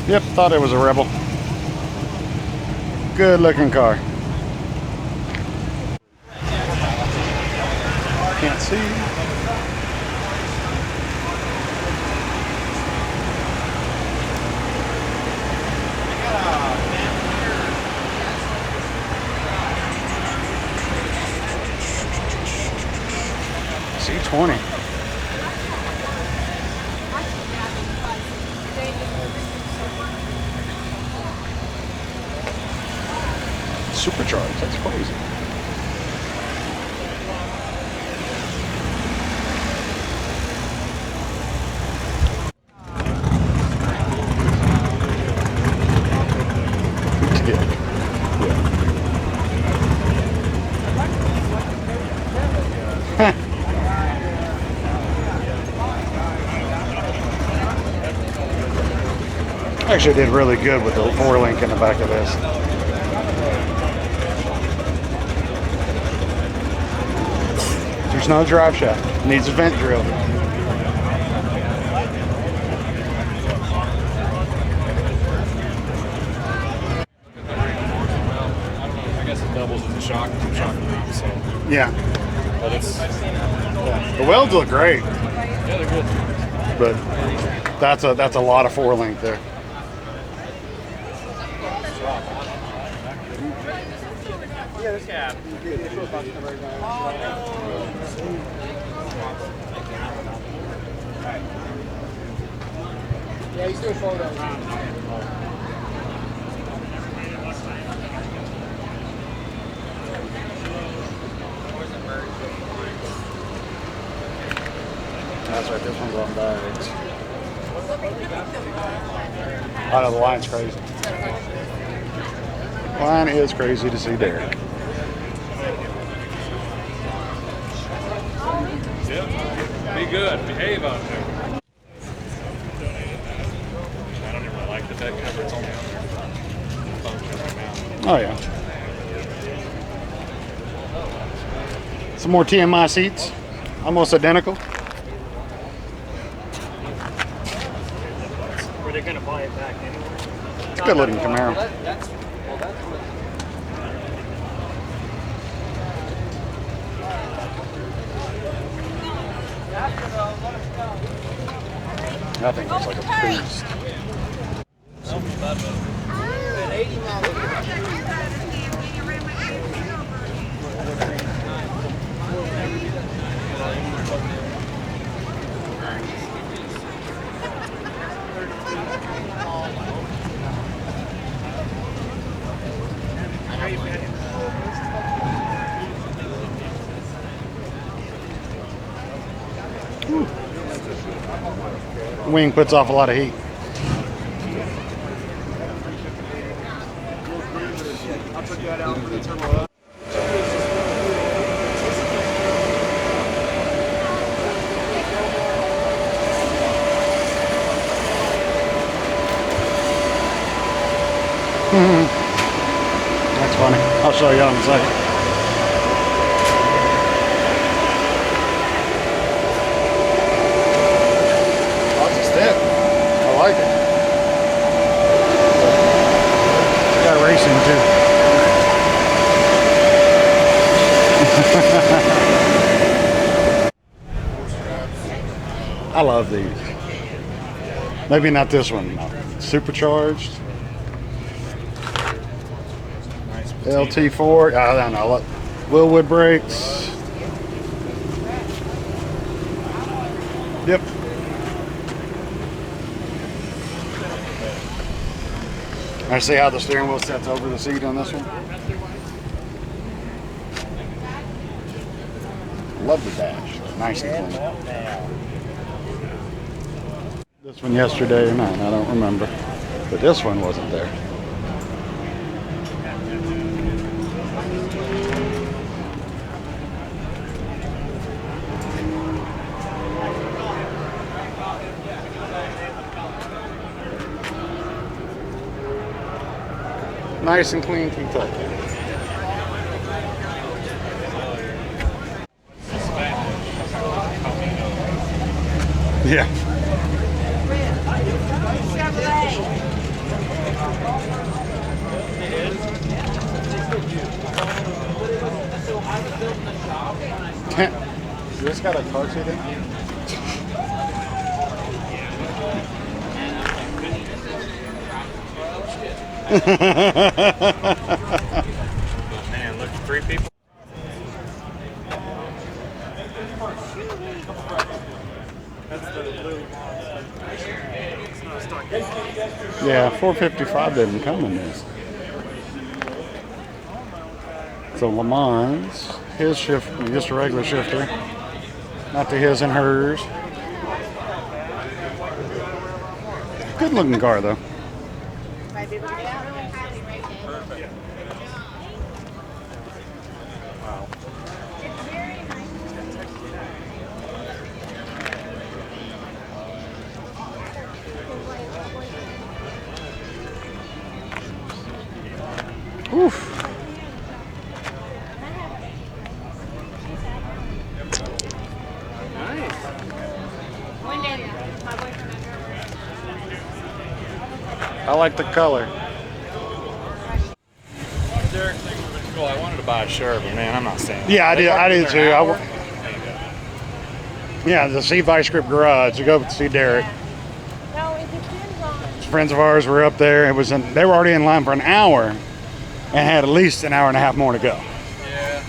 Yep, thought it was a Rebel. Good looking car. Can't see. C20. Supercharged, that's crazy. Actually did really good with the 4-link in the back of this. There's no drive shaft. Needs a vent drill. I guess it doubles as a shock lead, so. Yeah. But it's. The welds look great. Yeah, they're good. But that's a lot of 4-link there. Yeah, he's doing photos. That's right, this one's on bags. I know the line's crazy. Line is crazy to see Derek. Yep. Be good. Behave out there. I don't even like the bed cover. It's only on there for function right now. Oh yeah. Some more TMI seats. Almost identical. Were they gonna buy it back anyway? It's a good looking Camaro. I think it's like a beast. Wing puts off a lot of heat. That's funny. I'll show you in a second. I like it. It's got racing too. I love these. Maybe not this one. Supercharged. Nice LT4. I don't know. Willwood brakes. Yep. I see how the steering wheel sets over the seat on this one. Love the dash. Nice and clean. This one yesterday or not, I don't remember. But this one wasn't there. Nice and clean Kentucky. Yeah. Is this got a car seat in it? Man, look, 3 people. Yeah, 455 didn't come in this. So Le Mans, his shift, just a regular shifter, not the his and hers. Good looking car though. Oof. I like the color. Derek, thanks for the cool. I wanted to buy a shirt, but man, I'm not saying. Yeah, I did. I did too. Yeah, the C Vice Grip Garage. You go to see Derek. No, it depends on. Friends of ours were up there. It was they were already in line for an hour, and had at least an hour and a half more to go. Yeah.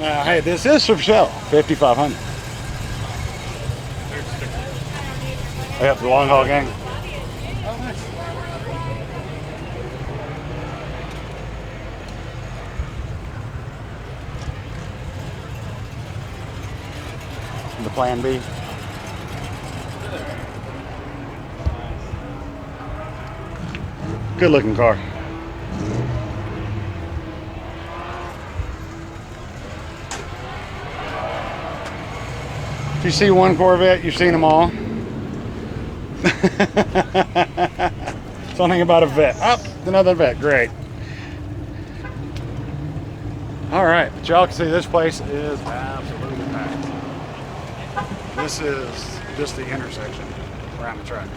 Now, hey, this is for sale. 5,500. Yep, the long haul gang. The Plan B. Good looking car. If you see one Corvette, you've seen them all. Something about a vet. Oh, another vet. Great. All right, but y'all can see this place is absolutely packed. This is just the intersection around the track.